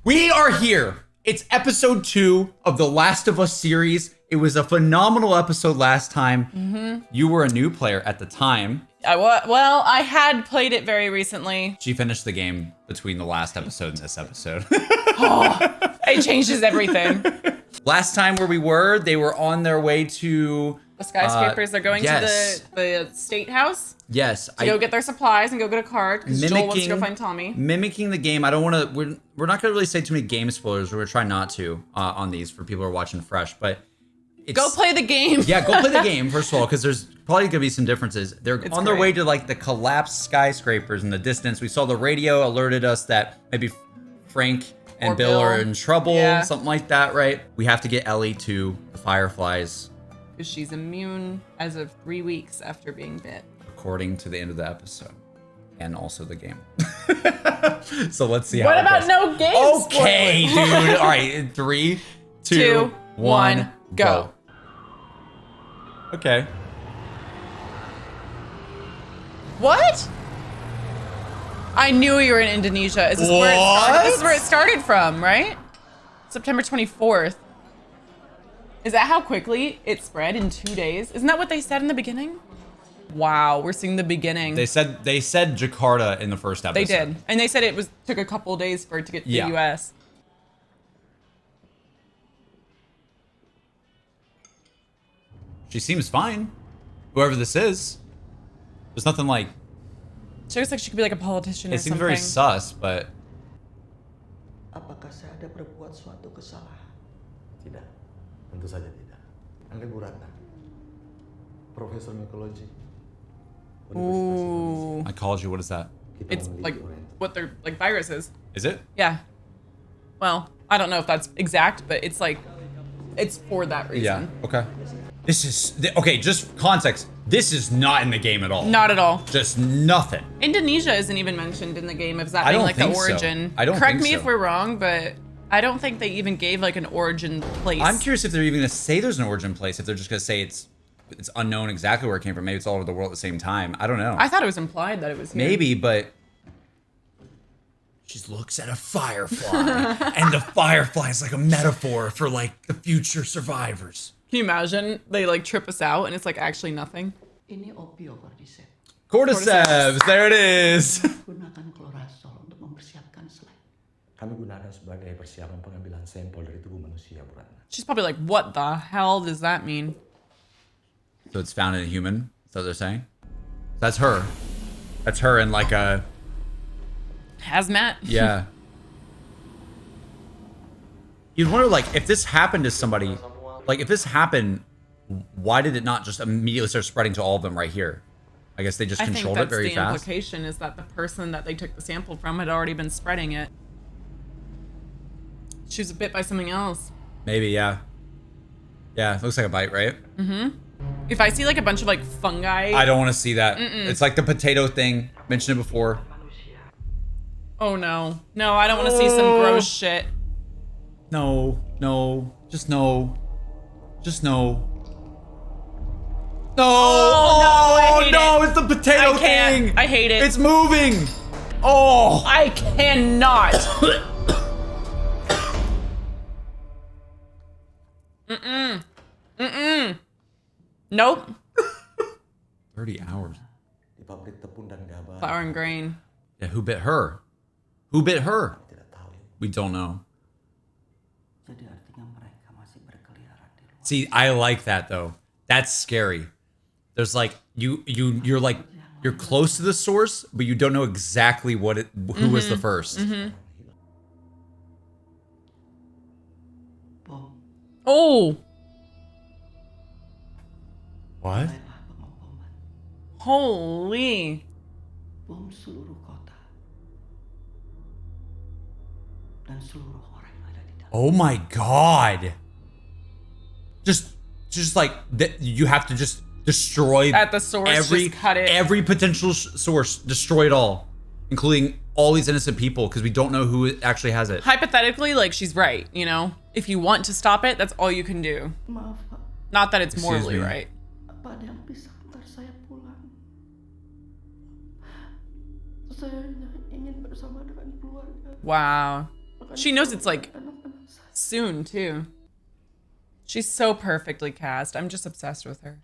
We are here. It's episode 2 of the Last of Us series. It was a phenomenal episode last time. You were a new player at the time. Well, I had played it very recently. She finished the game between the last episode and this episode. It changes everything. Last time where we were, they were on their way to... The skyscrapers, they're going yes. to the state house Yes. to go get their supplies and go get a card because Joel wants to go find Tommy. Mimicking the game. I don't want to... We're not going to really say too many game spoilers. We're going to try not to on these for people who are watching fresh, but... Go play the game. Yeah, go play the game, first of all, because there's probably going to be some differences. They're on their way to, like, the collapsed skyscrapers in the distance. We saw the radio alerted us that maybe Frank and Bill are in trouble, something like that, right? We have to get Ellie to the Fireflies. Because she's immune as of 3 weeks after being bit. According to the end of the episode. And also the game. So let's see how What it about goes. no game Okay, dude. All right, in 3, 2, 1, go. Okay. What? I knew you were in Indonesia. Is this where it started? This is where it started from, right? September 24th. Is that how quickly it spread in 2 days? Isn't that what they said in the beginning? Wow, we're seeing the beginning. They said Jakarta in the first episode. They did. And they said it took a couple days for it to get to the US. She seems fine. Whoever this is. There's nothing like... She looks like she could be like a politician or It seems something. very sus, but... Apakah saya ada berbuat suatu kesalahan? Tidak, tentu saja tidak. Anda Bu Ratna, Profesor Mikologi. Ooh. Mycology, what is that? It's like what they're like viruses. Is it? Yeah. Well, I don't know if that's exact, but it's like, it's for that reason. Yeah, okay. This is... Okay, just context. This is not in the game at all. Not at all. Just nothing. Indonesia isn't even mentioned in the game as that I being don't like the think so. origin. I don't Correct think me so. if we're wrong, but I don't think they even gave like an origin place. I'm curious if they're even going to say there's an origin place, if they're just going to say it's unknown exactly where it came from. Maybe it's all over the world at the same time. I don't know. I thought it was implied that it was here. Maybe, but... She looks at a firefly, and the firefly is like a metaphor for like the future survivors. Can you imagine? They like trip us out and it's like actually nothing. Ini opiocordyceps. Cordyceps, there it is. Gunakan klorazol untuk mempersiapkan slide. Kami gunakan sebagai persiapan pengambilan sampel dari tubuh manusia, Bu Ratna. She's probably like, what the hell does that mean? So it's found in a human, is that what they're saying? That's her. That's her in like a... Hazmat? Yeah. You'd wonder, like, if this happened to somebody, like, if this happened, why did it not just immediately start spreading to all of them right here? I guess they just controlled it very the fast. implication is that the person that they took the sample from had already been spreading it. She was bit by something else. Maybe, yeah. Yeah, it looks like a bite, right? If I see like a bunch of like fungi. I don't want to see that. It's like the potato thing. Mentioned it before. Oh no. No, I don't want to see some gross shit. No, no, just no. Just no. No! Oh, no, I hate it. It's the potato I can't. thing! I hate it. It's moving! Oh! I cannot. Nope. 30 hours. Di pabrik tepung dan gabah. Flour and grain. Yeah, who bit her? Who bit her? Tidak tahu. We don't know. Jadi artinya mereka masih berkeliaran di luar. See, I like that though. That's scary. There's like you're like you're close to the source, but you don't know exactly who was the first. Bom, Oh, What? mulailah pengeboman. holy. Bom seluruh kota. Dan seluruh orang yang ada di dalam. Oh my god. Just like you have to just destroy At the source, every just cut it. every potential source, destroy it all, including all these innocent people because we don't know who actually has it. Hypothetically, like she's right, you know? If you want to stop it, that's all you can do. Maaf, Pak. Not that it's Excuse morally me. right. Apa ada yang bisa antar saya pulang? Saya hanya ingin bersama dengan keluarga. Wow. She knows it's like soon too. She's so perfectly cast. I'm just obsessed with her.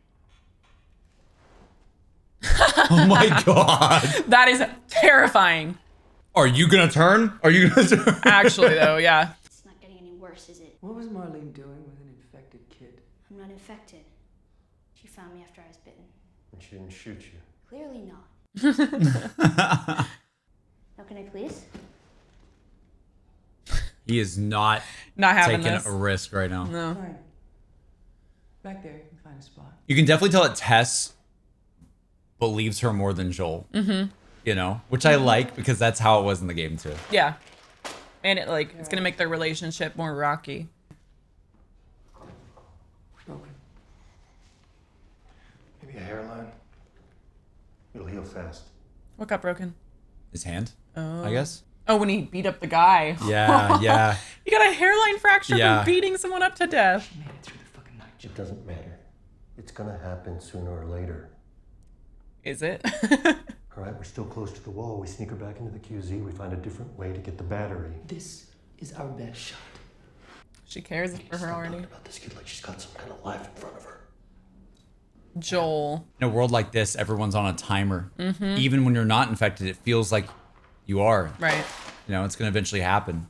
Oh my god. That is terrifying. Are you gonna turn? Are you gonna turn? Actually, though, yeah. It's not getting any worse, is it? What was Marlene doing with an infected kid? I'm not infected. She found me after I was bitten. And she didn't shoot you. Clearly not. Now can I please? He is not having taking this. a risk right now. No. Fine. Back there, you can find a spot. You can definitely tell that Tess believes her more than Joel. Mm-hmm. You know, which I like because that's how it was in the game too. Yeah. And it's gonna make their relationship more rocky. Broken. Maybe a hairline. It'll heal fast. What got broken? His hand, Oh. I guess. Oh, when he beat up the guy. Yeah, yeah. You got a hairline fracture Yeah. from beating someone up to death. Made it through the fucking night. It doesn't matter. It's gonna happen sooner or later. Is it? All right, we're still close to the wall. We sneak her back into the QZ. We find a different way to get the battery. This is our best shot. She cares for her Stop already. talking about this kid like she's got some kind of life in front of her. Joel. In a world like this, everyone's on a timer. Mm-hmm. Even when you're not infected, it feels like you are. Right. You know, it's gonna eventually happen.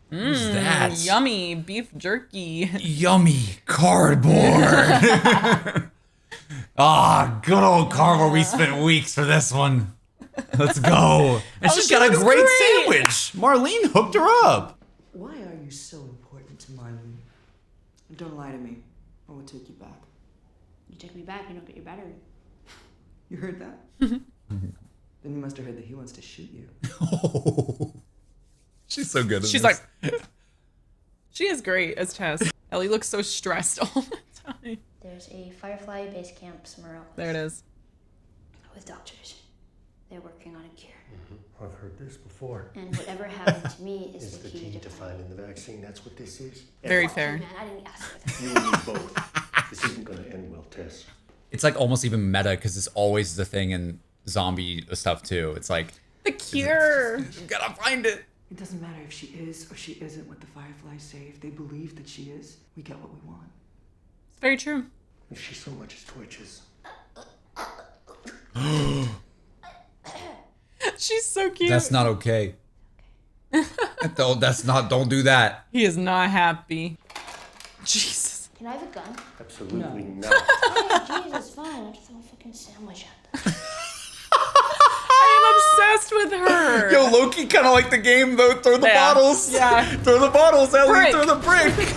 What's that? Yummy beef jerky. Yummy cardboard. Ah, good old cardboard. We spent weeks for this one. Let's go. And she's she got a looks great great. sandwich. Marlene hooked her up. Why are you so important to Marlene? Don't lie to me, or we'll take you back. You take me back, you don't get your battery. You heard that? Then you must have heard that he wants to shoot you. She's so good at She's this. like, she is great as Tess. Ellie looks so stressed all the time. There's a Firefly base camp somewhere else. There it is. With doctors. They're working on a cure. I've heard this before. And whatever happened to me is Is the key to finding the vaccine. That's what this is. Very Fuck fair. you, man, I didn't ask for that. You and me both. This isn't gonna end well, Tess. It's like almost even meta because it's always the thing in zombie stuff too. It's like, The cure. you gotta find it. It doesn't matter if she is or she isn't what the Fireflies say. If they believe that she is, we get what we want. It's very true. If she so much as twitches. She's so cute. That's not okay. Don't do that. He is not happy. Jesus. Can I have a gun? Absolutely not. Oh, Jesus, fine. I'll just throw a fucking sandwich at them. I am obsessed with her. Yo, Loki kind of like the game though. Throw the Yeah. bottles. Yeah. Throw the bottles, Ellie. Brick. Throw the brick.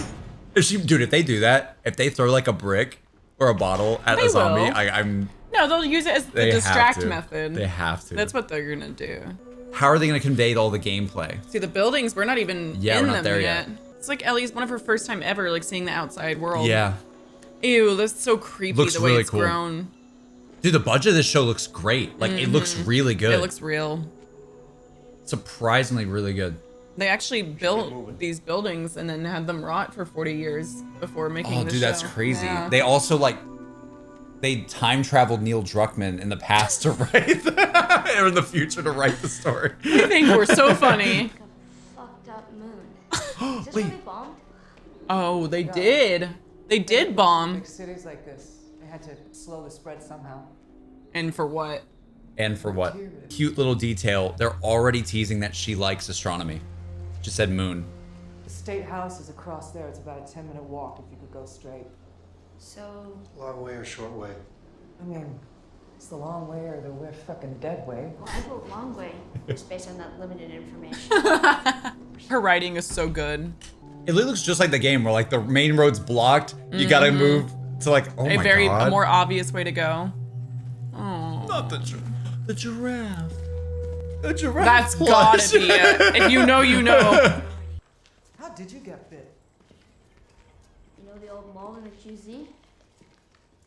If they do that, if they throw like a brick or a bottle at They a zombie, will. I'm. No, they'll use it as the They have distract to. method. They have to. That's what they're gonna do. How are they gonna convey all the gameplay? See, the buildings, we're not even Yeah, in we're not them there yet. yet. It's like Ellie's one of her first time ever like seeing the outside world. Yeah. Ew, that's so creepy Looks the way really it's cool. grown. Dude, the budget of this show looks great. Like it looks really good. It looks real. surprisingly really good. They actually built these buildings and then had them rot for 40 years before making Oh, the dude, show. that's crazy. Yeah. They also they time traveled Neil Druckmann in the past to write or in the future to write the story. I think we're so funny. Like a fucked up moon. Is this where they bombed? Oh, they did. They did bomb. Big cities like this, they had to slow the spread somehow. And for what? And for what? Cute little detail. They're already teasing that she likes astronomy. Just said moon. The state house is across there. It's about a 10-minute walk if you could go straight. So, Long way or short way? I mean, it's the long way or the we're fucking dead way. well, I go a long way, just based on that limited information. Her writing is so good. It looks just like the game where the main road's blocked. You gotta move to oh my god. A more obvious way to go. Oh. Not the giraffe. The giraffe. That's gotta be it. If you know, you know. How did you get bit? You know the old mall in the QZ?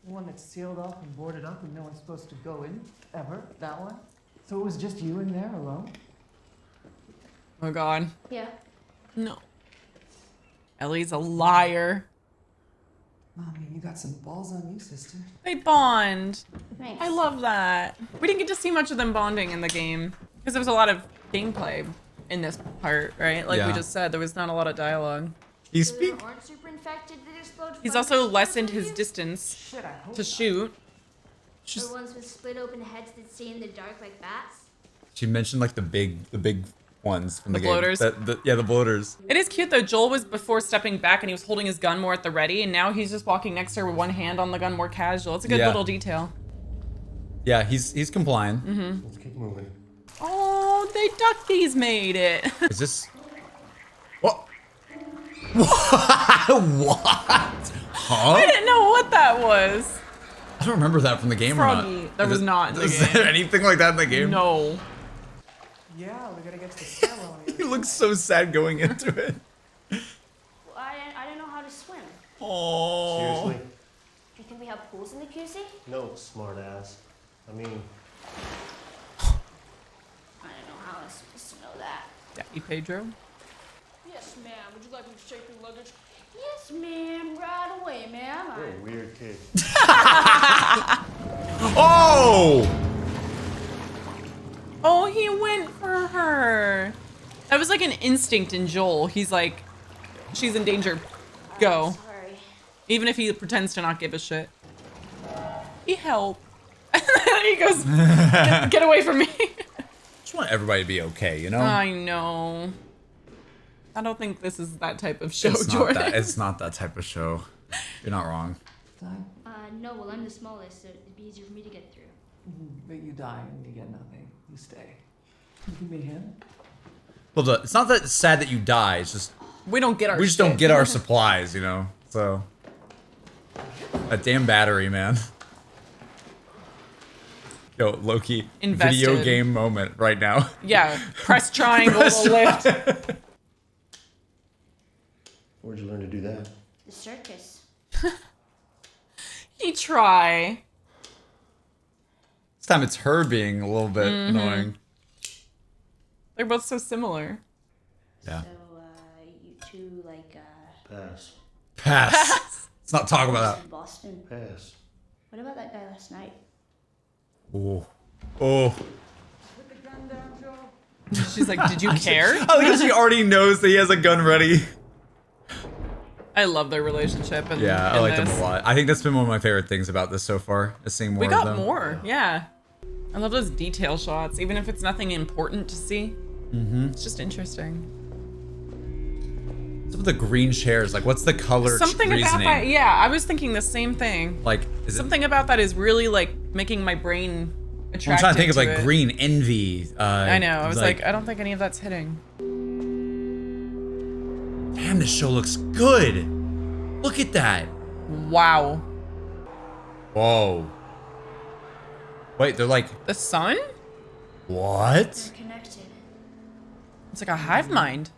The one that's sealed off and boarded up and no one's supposed to go in, ever? That one? So it was just you in there alone? Oh god. Yeah. No. Ellie's a liar. Oh, I mean, you got some balls on you, sister. They bond. Thanks. I love that. We didn't get to see much of them bonding in the game because there was a lot of gameplay. in this part, right? Like we Yeah. just said, there was not a lot of dialogue. He So there speak. aren't super infected that explode. He's fungus also or lessened something? his distance Shit, I hope to not. shoot. Or ones with split open heads that see in the dark like bats. She mentioned like the big ones from the, The game. bloaters? Yeah, the bloaters. It is cute though. Joel was before stepping back and he was holding his gun more at the ready, and now he's just walking next to her with one hand on the gun, more casual. It's a good Yeah. little detail. Yeah, he's complying. Let's keep moving. Oh, they duckies made it. Is this? What? What? Huh? I didn't know what that was. I don't remember that from the game. Froggy. Or not. That was not in the Is game. there anything like that in the game? No. Yeah, we gotta get to the ceremony. He looks so sad going into it. Well, I don't know how to swim. Oh. Seriously? Do you think we have pools in the QC? No, smartass. I mean, I don't know how I'm supposed to know that. Daddy Pedro. Yes, ma'am. Would you like me to check your luggage? Yes, ma'am. Right away, ma'am. you're a weird kid. Oh! Oh, he went for her. That was like an instinct in Joel. He's like, she's in danger. Go. Sorry. Even if he pretends to not give a shit. He helped. And then he goes, get away from me. Just want everybody to be okay, you know? I know. I don't think this is that type of show, it's Jordan. not that. It's not that type of show. You're not wrong. Die? No, well, I'm the smallest, so it'd be easier for me to get through. But you die and you get nothing. You stay. You can be him. Well, it's not that it's sad that you die. It's just We don't get our we just shit. don't get our supplies, you know. So that damn battery, man. Yo, Loki, Invested. video game moment right now. Yeah, press triangle to lift. Where'd you learn to do that? The circus. He try. This time it's her being a little bit annoying. They're both so similar. Yeah. So, you two, like, Pass. Pass. Let's not talk about in Boston. Pass. What about that guy last night? that. Oh. Oh. Put the gun down, Joe. She's like, did you care? I think she already knows that he has a gun ready. I love their relationship. And Yeah, I like them a lot. I think that's been one of my favorite things about this so far. Is seeing more We of got them. more, yeah. I love those detail shots, even if it's nothing important to see. It's just interesting. What's up with the green chairs? Like, what's the color Something reasoning? about that, yeah, I was thinking the same thing. Like, is Something about that is really like making my brain it? attracted I'm trying to think of like it. green envy. I know. I was like, I don't think any of that's hitting. damn, this show looks good. Look at that. Wow. Whoa. Wait, they're like, The sun? what? They're connected. It's like a hive mind.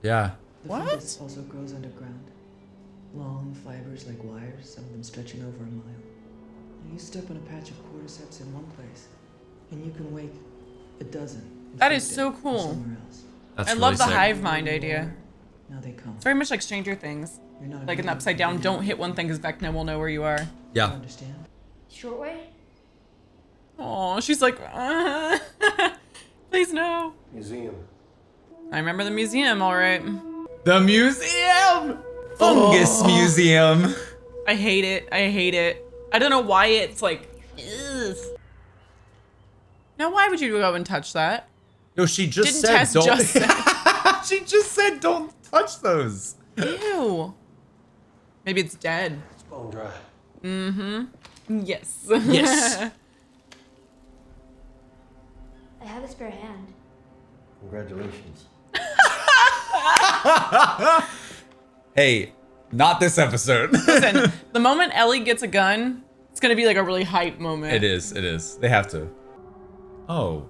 Yeah. The What? fungus also grows underground. Long fibers like wires, some of them stretching over a mile. You step on a patch of cordyceps in one place, and you can wake a dozen. That is infected so from cool. Somewhere else. That's I really love the sick. hive mind idea. Now they come. It's very much like Stranger Things. You're not Like in the alone. Upside Down, don't hit one thing because Vecna will know where you are. You Yeah. understand? Short way? Oh, she's like, please no. Museum. I remember the museum, all right. The museum! Fungus museum. I hate it. I hate it. I don't know why it's like, ugh. Now, why would you go and touch that? Yo, she just Didn't said Tess don't. just say? She just said don't touch those. Ew. Maybe it's dead. It's bone dry. Yes. Yes. I have a spare hand. Congratulations. Hey, not this episode. Listen, the moment Ellie gets a gun, it's gonna be like a really hype moment. It is. It is. They have to. Oh.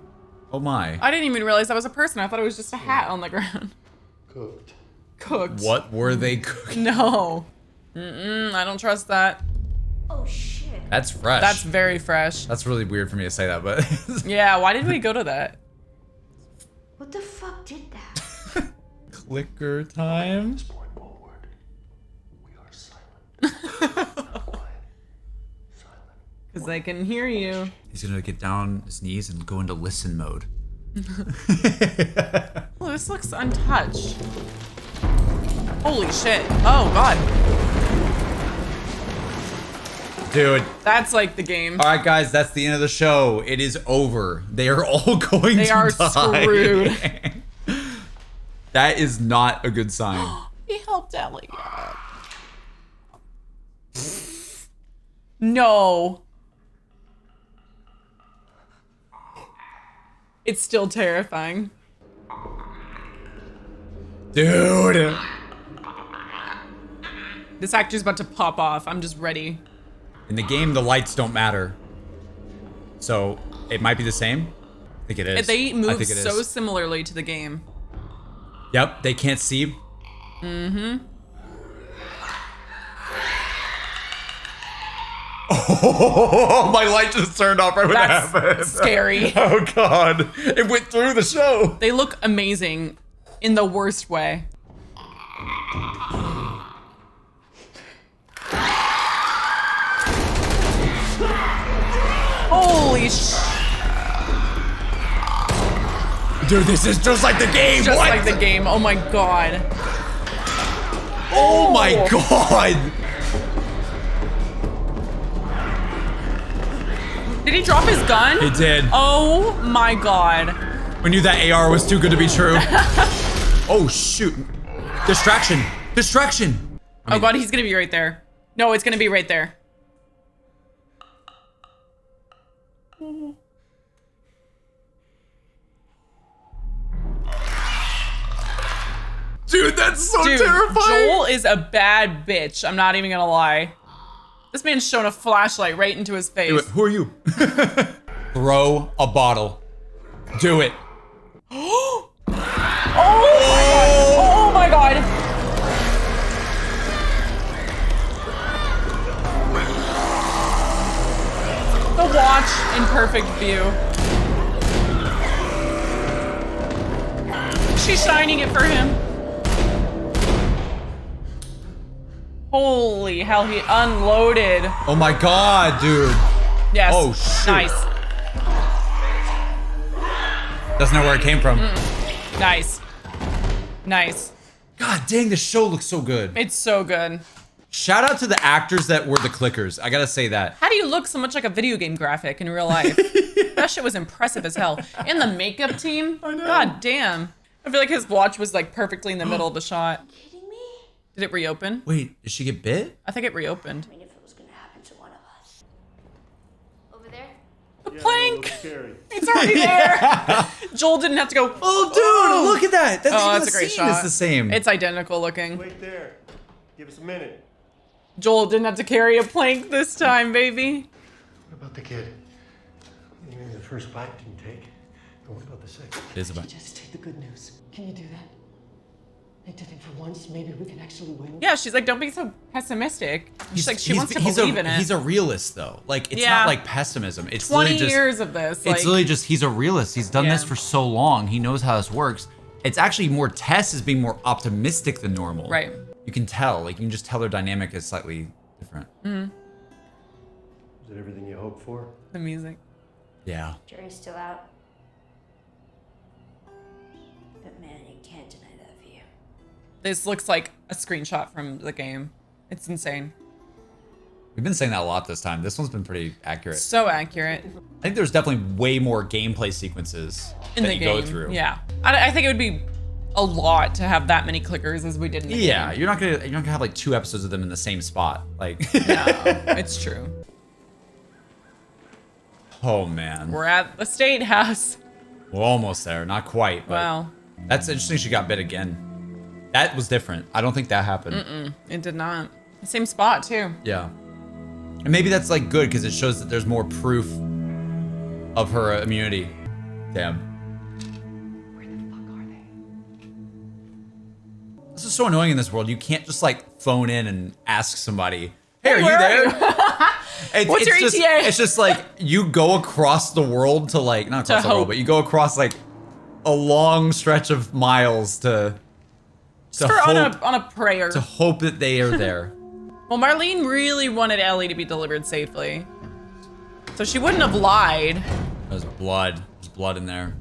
Oh my. I didn't even realize that was a person. I thought it was just a hat on the ground. Cooked. Cooked. What were they cooking? No. I don't trust that. Oh, shit. That's fresh. That's very fresh. That's really weird for me to say that, but Yeah, why did we go to that? What the fuck did that? clicker time. This point forward, we are silent. Not quiet. Silent. Because I can hear you. He's gonna get down his knees and go into listen mode. Oh, this looks untouched. Holy shit. Oh, God. Dude. That's like the game. All right, guys, that's the end of the show. It is over. They are all going to die. They are screwed. That is not a good sign. He helped Ellie. No. It's still terrifying. Dude. This actor's about to pop off. I'm just ready. In the game, the lights don't matter. So it might be the same. I think it is. They I move think it so is. similarly to the game. Yep, they can't see. Mm-hmm. Oh, my light just turned off right when that happened. That's scary. Oh God, it went through the show. They look amazing in the worst way. Holy sh! Dude, this is just like the game. Just what? like the game. Oh my God. Oh my God. Did he drop his gun? He did. Oh my God. We knew that AR was too good to be true. Oh shoot. Distraction. Distraction. Oh God, he's gonna be right there. No, it's gonna be right there. Dude, that's so Dude, terrifying. Joel is a bad bitch. I'm not even gonna lie. This man's showing a flashlight right into his face. Do it. Who are you? Throw a bottle. Do it. Oh my God. The watch in perfect view. She's shining it for him. Holy hell, he unloaded. Oh my God, dude. Yes. Oh, shoot. Nice. Doesn't know where it came from. Nice. Nice. God dang, the show looks so good. It's so good. Shout out to the actors that were the clickers. I gotta say that. How do you look so much like a video game graphic in real life? That shit was impressive as hell. And the makeup team, I know. God damn. I feel like his watch was like perfectly in the middle of the shot. Kidding me? Did it reopen? Wait, did she get bit? I think it reopened. I mean, if it was gonna happen to one of us. Over there? The plank! It's already there! Joel didn't have to go, Oh, dude, look at that. That's, Oh, even that's the a great scene shot. is the same. It's identical looking. Wait there. Give us a minute. Joel didn't have to carry a plank this time, baby. What about the kid? You mean the first bite didn't take? And what about the second? It is about. Just take the good news. Can you do that? Like to think for once, maybe we can actually win. Yeah, she's like, don't be so pessimistic. She's like, she wants to he's believe a, in it. He's a realist, though. Like, it's Yeah. not like pessimism. It's 20 literally just, years of this. It's Like, literally just, he's a realist. He's done this Yeah. for so long. He knows how this works. It's actually more, Tess is being more optimistic than normal. Right. You can tell. Like, you can just tell their dynamic is slightly different. Is it everything you hoped for? the music. Yeah. Jury's still out. But man, you can't deny that view. This looks like a screenshot from the game. It's insane. We've been saying that a lot this time. This one's been pretty accurate. So accurate. I think there's definitely way more gameplay sequences In that the you game. go through. Yeah. I think it would be a lot to have that many clickers as we did in the Yeah, game. you're not gonna have like 2 episodes of them in the same spot. Like, No, it's true. oh man, We're at the state house. we're almost there. Not quite. But Wow. that's interesting. She got bit again. That was different. I don't think that happened. It did not. Same spot too. Yeah, and maybe that's like good because it shows that there's more proof of her immunity. Damn. Where the fuck are they? This is so annoying in this world. You can't just like phone in and ask somebody, "Hey, are you where are there?" you? What's your just, ETA? It's just like you go across the world to like not across the world, hope. but you go across like a long stretch of miles to For hope, on a prayer. to hope that they are there. Well, Marlene really wanted Ellie to be delivered safely. So she wouldn't have lied. There's blood. There's blood in there.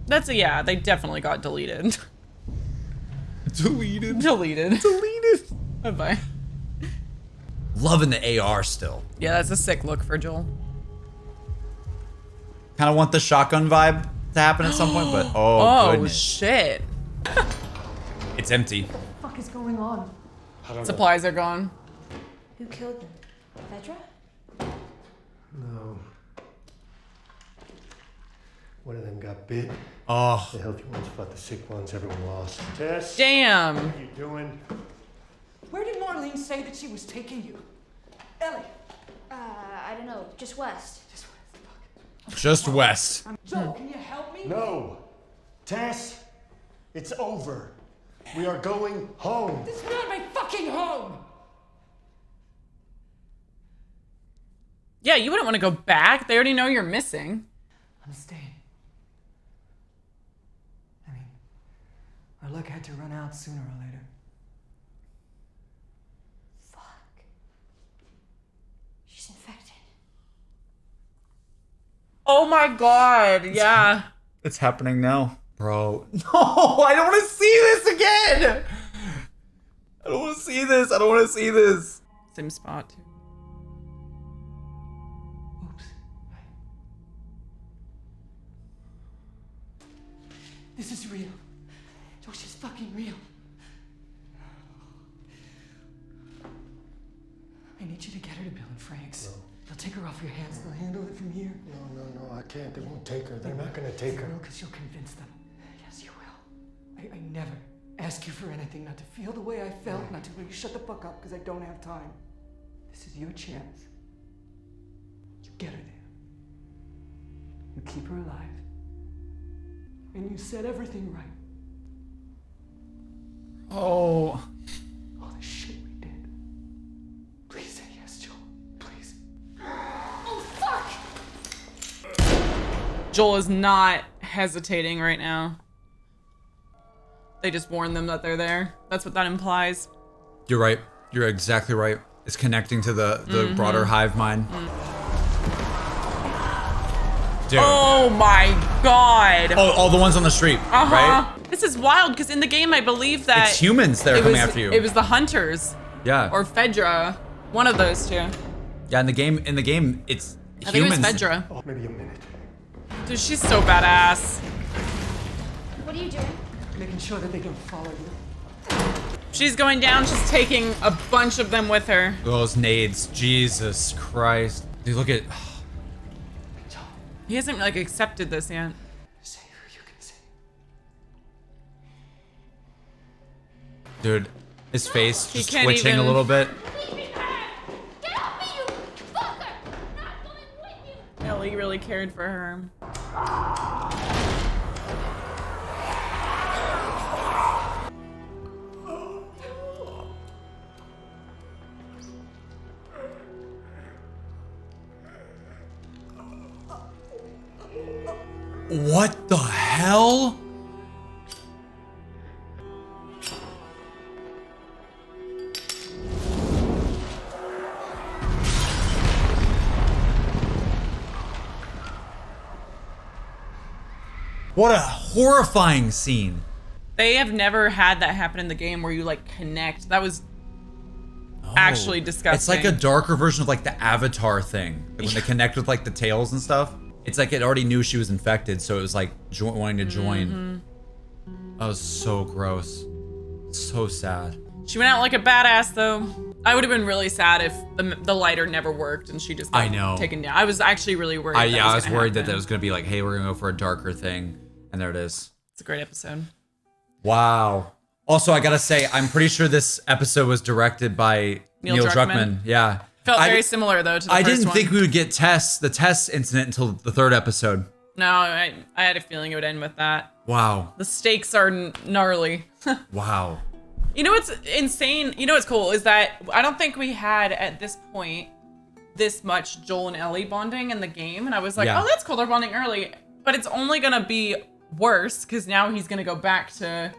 That's a yeah. They definitely got deleted. Deleted. Deleted. Bye bye. Loving the AR still. Yeah, that's a sick look for Joel. Kind of want the shotgun vibe to happen at some point, but oh goodness. Shit. It's empty. What the fuck is going on? Supplies are gone. Who killed them? Fedra? No. One of them got bit. Oh. The healthy ones fought the sick ones. Everyone lost. Tess, Damn. what are you doing? Where did Marlene say that she was taking you? Ellie! I don't know. Just west. Just west. Joel, can you help me? No. Tess, it's over. We are going home. This is not my fucking home! Yeah, you wouldn't want to go back. They already know you're missing. I'm staying. I mean, our luck had to run out sooner or later. Fuck. She's infected. Oh my god. Yeah. It's happening now. Bro. No, I don't want to see this again. I don't want to see this. I don't want to see this. Same spot too. Oops. This is real. Josh is fucking real. I need you to get her to Bill and Frank's. No. They'll take her off your hands. They'll handle it from here. No, I can't. They won't take her. They're not gonna take her. No, because you'll convince them. Yes, you will. I never ask you for anything, not to feel the way I felt, not to will you shut the fuck up because I don't have time. This is your chance. You get her there. You keep her alive. And you set everything right. Oh. All the shit we did. Please say yes, Joel. Please. Oh, fuck! Joel is not hesitating right now. They just warned them that they're there. That's what that implies. You're right. You're exactly right. It's connecting to the broader hive mind. Dude. Oh my god. Oh, all the ones on the street, right? This is wild because in the game I believe that It's humans that are coming after you. It was the hunters Yeah. or Fedra, one of those two. Yeah, in the game, it's I think it was humans. Fedra. Oh, maybe a minute. Dude, she's so badass. What are you doing? Making sure that they can follow you. She's going down. She's taking a bunch of them with her. Those nades, Jesus Christ. Dude, look at. He hasn't like accepted this yet. Say who you can say. Dude, his face He just can't twitching a even- little bit. Leave me back! Get off me, you fucker! Not going with you! Ellie really cared for her. What the hell? What a horrifying scene. They have never had that happen in the game where you like connect. That was actually disgusting. It's like a darker version of like the Avatar thing. Like when they connect with like the tails and stuff. It's like it already knew she was infected, so it was like wanting to join. That was so gross. So sad. She went out like a badass though. I would have been really sad if the lighter never worked and she just got I know. taken down. I was actually really worried. I was worried that happen. that was gonna be like, hey, we're gonna go for a darker thing. And there it is. It's a great episode. Wow. Also, I gotta say, I'm pretty sure this episode was directed by Neil Druckmann. Yeah. Felt very similar though to the I first didn't one. think we would get the TESS incident until the third episode. No, I had a feeling it would end with that. Wow. The stakes are gnarly. Wow. You know what's insane? You know what's cool is that I don't think we had at this point this much Joel and Ellie bonding in the game, and I was like, Yeah. oh, that's cool. They're bonding early, but it's only gonna be worse because now he's gonna go back to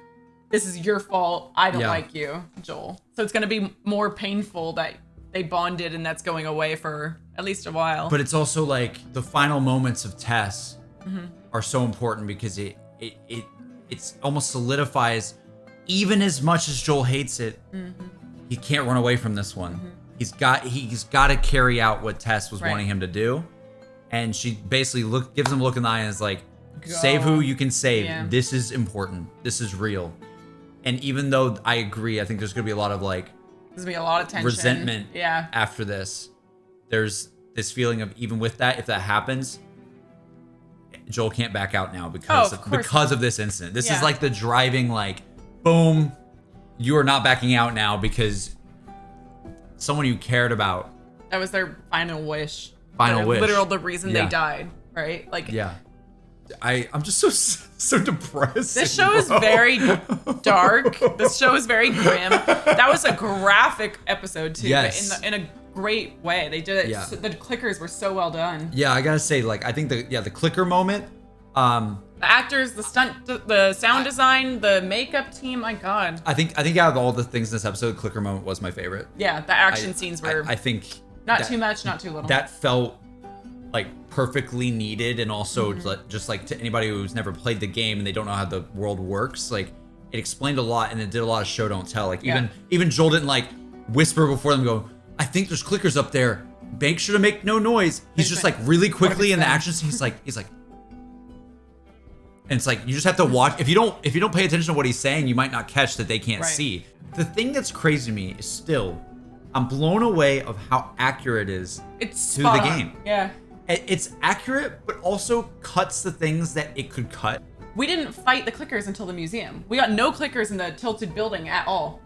this is your fault. I don't like you, Joel. So it's gonna be more painful that they bonded and that's going away for at least a while. But it's also like the final moments of TESS are so important because it it's almost solidifies, even as much as Joel hates it, he can't run away from this one. He's got to carry out what Tess was wanting him to do. And she basically gives him a look in the eye and is like, save who you can save. Yeah. This is important. This is real. And even though I agree, I think there's going to be a lot of like, There's gonna be a lot of tension. resentment Yeah. after this. There's this feeling of, even with that, if that happens, Joel can't back out now because of this incident. This is like the driving, like, boom, you are not backing out now because someone you cared about. That was their final wish. Literal the reason they died, right? Like, yeah. I'm just so depressed. this show is very dark. This show is very grim. That was a graphic episode too, Yes. but in a great way. They did it. Yeah. The clickers were so well done. Yeah, I gotta say, like, I think the clicker moment. The actors, the stunt, the sound design, the makeup team. My God. I think out of all the things in this episode, the clicker moment was my favorite. Yeah, the action scenes were. I think not too much, not too little. That felt like perfectly needed, and also just like to anybody who's never played the game and they don't know how the world works, like it explained a lot and it did a lot of show don't tell. Like even Joel didn't like whisper before them, go, I think there's clickers up there. Make sure to make no noise. He's just like really quickly in the action scene. He's like, and it's like you just have to watch. If you don't pay attention to what he's saying, you might not catch that they can't see. The thing that's crazy to me is still, I'm blown away of how accurate it is to the game. Yeah. It's accurate, but also cuts the things that it could cut. We didn't fight the clickers until the museum. We got no clickers in the tilted building at all.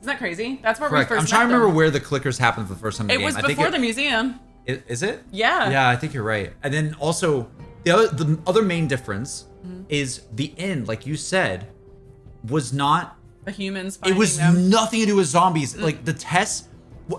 Isn't that crazy? That's where Correct. we first I'm trying to met them. remember where the clickers happened for the first time in the It game. was I think before the museum. Is it? Yeah. Yeah, I think you're right. And then also, the other main difference is the end, like you said, was not... The humans It finding was them. nothing to do with zombies. Like, the TESS...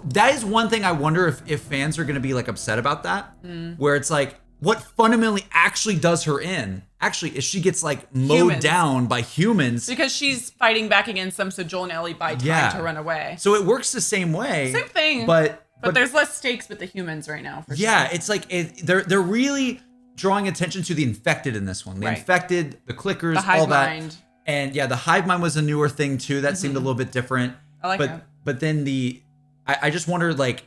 That is one thing I wonder if fans are going to be, like, upset about that. Where it's like, what fundamentally actually does her in, actually, is she gets, like, mowed down by humans. Because she's fighting back against them, so Joel and Ellie buy time to run away. So it works the same way. Same thing. But there's less stakes with the humans right now. For yeah, sure. it's like they're really drawing attention to the infected in this one. The infected, the clickers, The hive all that. mind. And yeah, the hive mind was a newer thing too. That seemed a little bit different. I like that. But then I just wonder like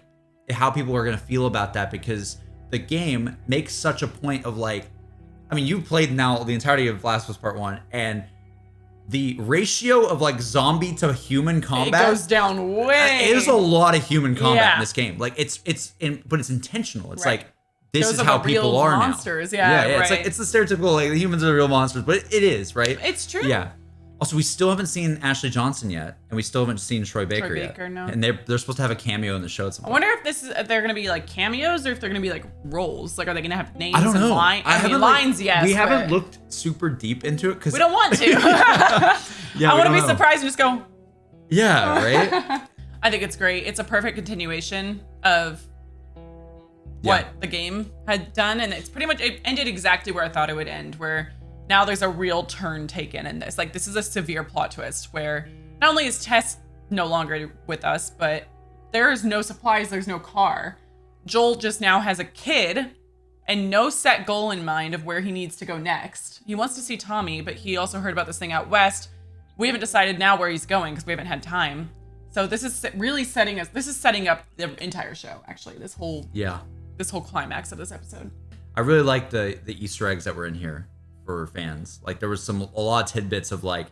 how people are gonna feel about that, because the game makes such a point of like, I mean, you've played now the entirety of Last of Us Part 1, and the ratio of like zombie to human combat It goes down way. There's a lot of human combat in this game. Like but it's intentional. It's like this Those is are how the people real are monsters. now. Yeah, It's right. like it's the stereotypical like the humans are the real monsters, but it is, right? It's true. Yeah. Also, we still haven't seen Ashley Johnson yet, and we still haven't seen Troy Baker yet. No. And they're supposed to have a cameo in the show at some I point. wonder if they're gonna be like cameos or if they're gonna be like roles. Like, are they gonna have names I don't know. and lines? I mean, lines, yes. We haven't but looked super deep into it because we don't want to. Yeah, I we want to don't be know. surprised and just go. Yeah, right. I think it's great. It's a perfect continuation of what the game had done, and it's pretty much it ended exactly where I thought it would end. Where now there's a real turn taken in this. Like, this is a severe plot twist where not only is Tess no longer with us, but there is no supplies. There's no car. Joel just now has a kid and no set goal in mind of where he needs to go next. He wants to see Tommy, but he also heard about this thing out west. We haven't decided now where he's going because we haven't had time. So this is really setting up the entire show, actually. This whole climax of this episode. I really like the Easter eggs that were in here for fans. Like there was a lot of tidbits of like,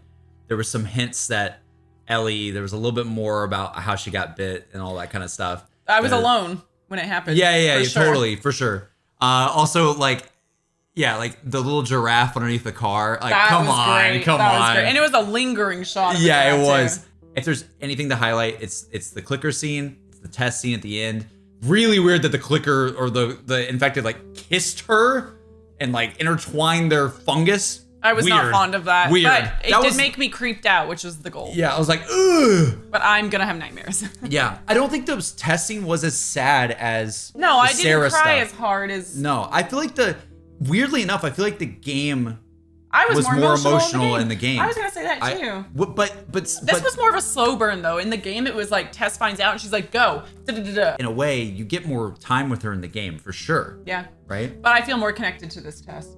there was some hints that Ellie, there was a little bit more about how she got bit and all that kind of stuff. I was alone when it happened. Yeah, sure. totally, for sure. Also, like the little giraffe underneath the car. Like, come on. Was great. And it was a lingering shot. Yeah, it was. Too. If there's anything to highlight, it's the clicker scene, it's the test scene at the end. Really weird that the clicker or the infected like kissed her and like intertwined their fungus. I was not fond of that. Weird. But it did make me creeped out, which was the goal. Yeah, I was like, ugh. But I'm gonna have nightmares. Yeah, I don't think the test scene was as sad as No, I didn't Sarah cry stuff. as hard as. No, I feel like weirdly enough, I feel like the game I was more emotional in the game. I was gonna say that too. But this was more of a slow burn though. In the game, it was like Tess finds out and she's like, "Go." Da-da-da-da. In a way, you get more time with her in the game for sure. Yeah. Right. But I feel more connected to this Tess.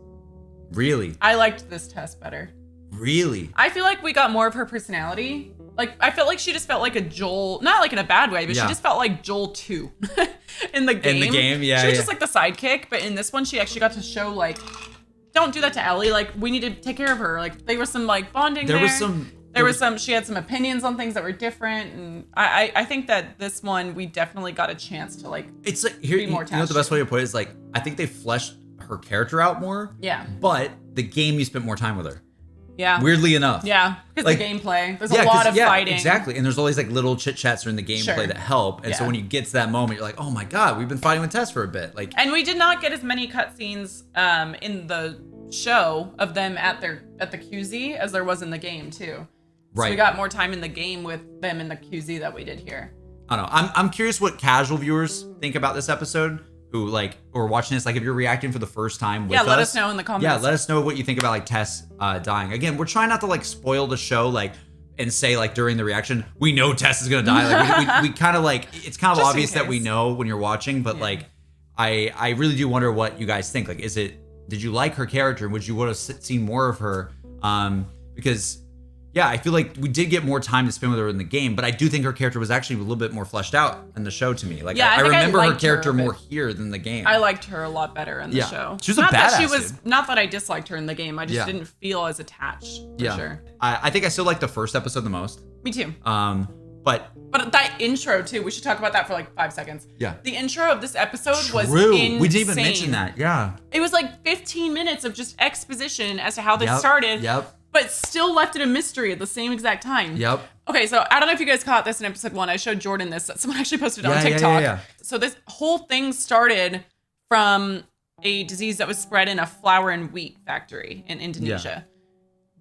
Really? I liked this Tess better. Really? I feel like we got more of her personality. Like, I felt like she just felt like a Joel, not like in a bad way, but she just felt like Joel 2 in the game. In the game, yeah. She was just like the sidekick, but in this one, she actually got to show like, don't do that to Ellie. Like, we need to take care of her. Like, there was some like bonding there. There was some, she had some opinions on things that were different. And I think that this one, we definitely got a chance to like, it's like, here, be more you know what the best way to put it is like, I think they fleshed her character out more. Yeah. But the game, you spent more time with her. Yeah. Weirdly enough. Yeah. Because like, the gameplay, there's a lot of fighting. Exactly. And there's all these like little chit chats during the gameplay that help. And so when you get to that moment, you're like, oh my God, we've been fighting with Tess for a bit. Like, and we did not get as many cutscenes in the show of them at the QZ as there was in the game too. So we got more time in the game with them in the QZ that we did here. I don't know. I'm curious what casual viewers think about this episode who like, or watching this, like if you're reacting for the first time with us. Yeah, let us know in the comments. Yeah, let us know what you think about like Tess dying. Again, we're trying not to like spoil the show like and say like during the reaction, we know Tess is gonna die. Like we kind of like, it's kind of Just obvious that we know when you're watching, but like I really do wonder what you guys think. Like, did you like her character? Would you want to seen more of her? Because yeah, I feel like we did get more time to spend with her in the game, but I do think her character was actually a little bit more fleshed out in the show to me. Like, I remember her character more here than the game. I liked her a lot better in the show. She was a badass, not that I disliked her in the game. I just didn't feel as attached, for sure. I think I still like the first episode the most. Me too. But that intro too, we should talk about that for like 5 seconds. Yeah. The intro of this episode was insane. We didn't even mention that. Yeah. It was like 15 minutes of just exposition as to how they started. Yep. But still left it a mystery at the same exact time. Yep. Okay, so I don't know if you guys caught this in episode 1. I showed Jordan this. Someone actually posted it on TikTok. Yeah. So this whole thing started from a disease that was spread in a flour and wheat factory in Indonesia.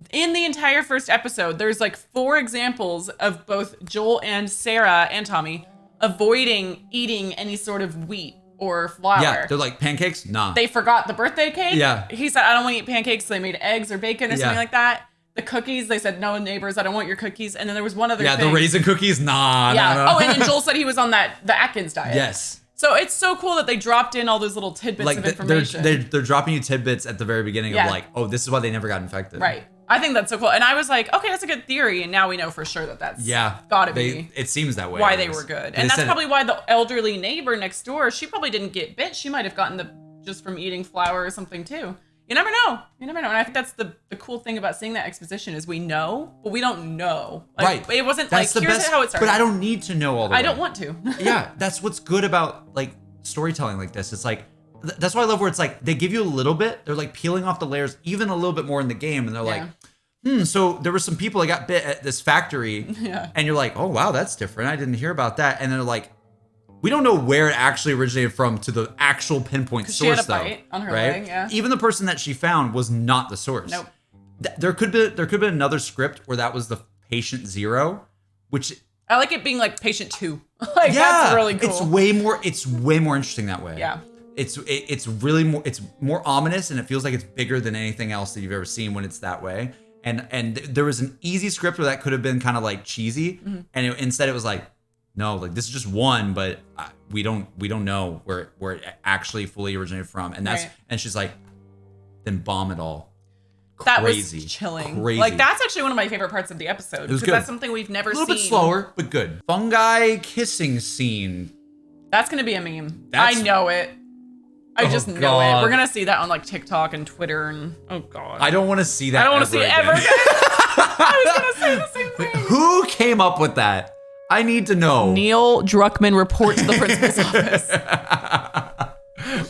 In the entire first episode, there's like 4 examples of both Joel and Sarah and Tommy avoiding eating any sort of wheat or flour. Yeah, they're like, pancakes? Nah. They forgot the birthday cake. Yeah. He said, I don't want to eat pancakes. So they made eggs or bacon or something like that. The cookies, they said, no, neighbors, I don't want your cookies. And then there was one other thing. The raisin cookies? Nah. No. Oh, and then Joel said he was on the Atkins diet. Yes. So it's so cool that they dropped in all those little tidbits of information. They're dropping you tidbits at the very beginning of like, oh, this is why they never got infected. Right. I think that's so cool. And I was like, okay, that's a good theory. And now we know for sure that that's gotta be. It seems that way. Why they were good. And that's probably why the elderly neighbor next door, she probably didn't get bit. She might have gotten just from eating flour or something too. You never know. You never know. And I think that's the cool thing about seeing that exposition is we know, but we don't know. Like, right. It wasn't that's like, here's how it started. But I don't need to know all the way. I don't want to. Yeah, that's what's good about like storytelling like this. It's like, that's why I love where it's like, they give you a little bit. They're like peeling off the layers even a little bit more in the game. And they're like, so there were some people that got bit at this factory. Yeah. And you're like, oh, wow, that's different. I didn't hear about that. And they're like, we don't know where it actually originated from to the actual pinpoint source, she had a bite on her leg, Even the person that she found was not the source. Nope. There could be another script where that was the patient 0, which I like it being like patient 2. Like that's really cool. It's way more interesting that way. Yeah. It's really more, it's more ominous, and it feels like it's bigger than anything else that you've ever seen when it's that way. And there was an easy script where that could have been kind of like cheesy, and instead it was like, no, like this is just one, but we don't know where it actually fully originated from, and that's and she's like, then bomb it all. Crazy. That was chilling. Crazy. Like that's actually one of my favorite parts of the episode because that's something we've never seen. A little bit slower, but good. Fungi kissing scene. That's gonna be a meme. I know it. I just know it. We're gonna see that on like TikTok and Twitter and oh god. I don't want to see that. I don't want to see it ever again. I was gonna say the same thing. Who came up with that? I need to know. Neil Druckmann report to the principal's office.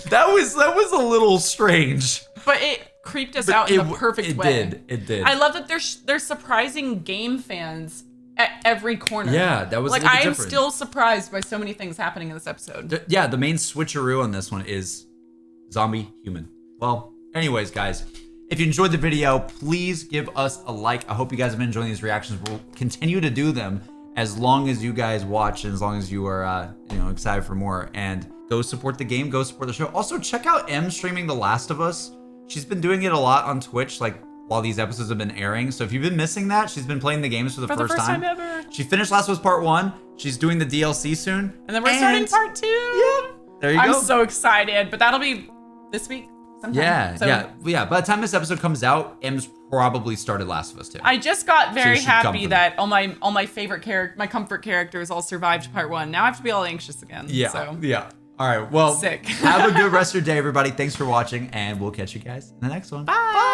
That was a little strange. But it creeped us out in the perfect way. It did. I love that they're surprising game fans at every corner. Yeah, that was like a little I am different. still surprised by so many things happening in this episode. The main switcheroo on this one is zombie human. Well, anyways, guys, if you enjoyed the video, please give us a like. I hope you guys have been enjoying these reactions. We'll continue to do them as long as you guys watch and as long as you are excited for more. And go support the game, go support the show. Also, check out M streaming The Last of Us. She's been doing it a lot on Twitch, like while these episodes have been airing. So if you've been missing that, she's been playing the games for the first time ever. She finished Last of Us Part 1. She's doing the DLC soon. And then we're starting Part 2. Yeah. There you go. I'm so excited, but that'll be this week. sometime. Yeah, So yeah. By the time this episode comes out, M's probably started Last of Us 2. I just got very should come happy for that all my favorite my comfort characters all survived part 1. Now I have to be all anxious again. Yeah, So. yeah. All right, well, Sick. have a good rest of your day, everybody. Thanks for watching, and we'll catch you guys in the next one. Bye.